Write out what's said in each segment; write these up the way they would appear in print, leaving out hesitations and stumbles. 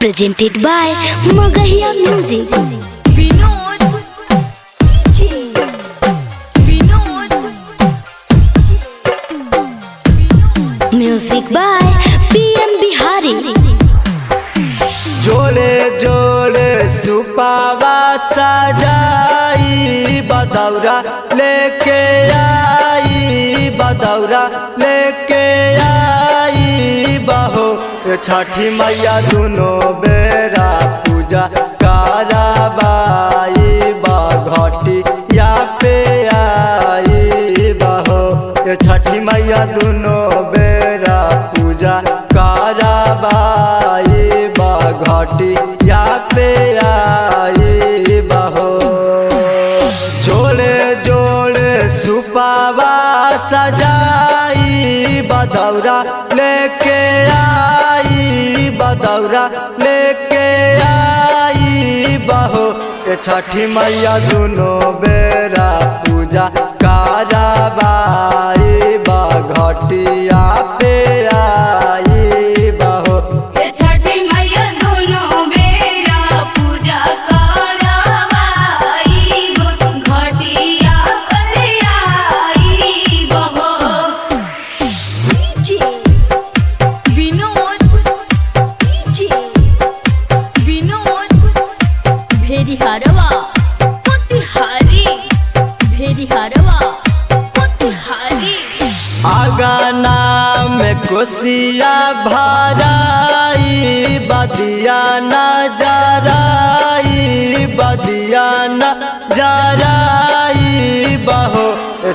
presented by Magahiya Music. Music by PM Bihari. जोड़े जोड़े सुपावा सजाई बदौरा लेके आई बदौरा लेके आई बहो छठी मैया दोनों बेरा पूजा कराबाई बघटी या पे आई बहो छठी मैया दोनों बेरा पूजा कराबाई घटी या पे आई बहो जोड़े जोड़े सुपावा सजाई बदौरा लेके आई बदौरा लेके आई बहो छठी मैया दोनों बेरा पूजा कराबाई घटिया पे आई बहो आगाना में कोसिया भराई बदिया न जराई बदिया न जराई बहो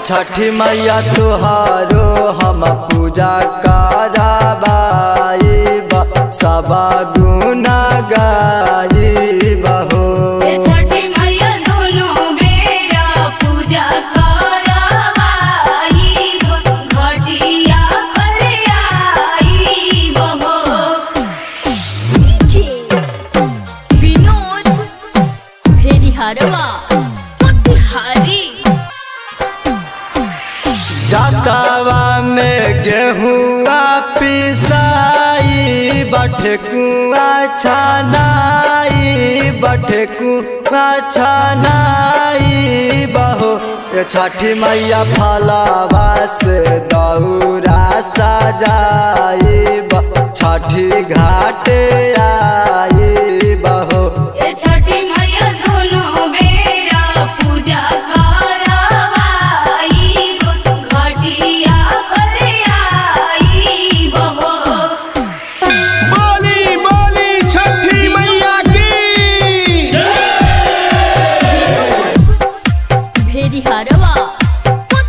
छठी मैया तुहारो हम पूजा कराबाई सब गुना गाई बहो जातावा में गेहुआ पिसाई बठकुआ छानाई बठकुआ छानाई बहो छठी मैया फलावा से दौरा सजाई छठी घाटे आई बहो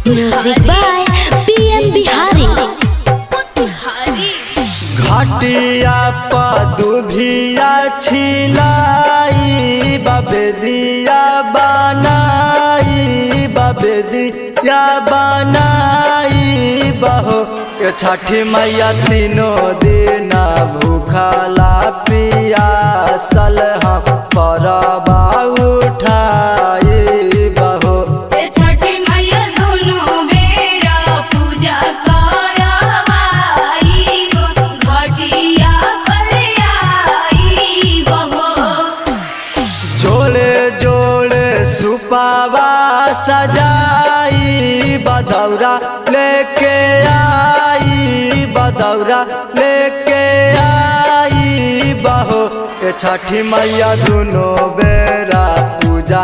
Music by PM Bihari. घटिया पदुभिया छिलाई बबेदिया बनाई बबेदिया बनाई बहो छठी मैया तीनों दिन भूखला पियासल हम परबा उठाई बहो सुपावा सजाई बदौरा लेके आई बदौरा लेके आई बहो छठी मैया दोनों बेरा पूजा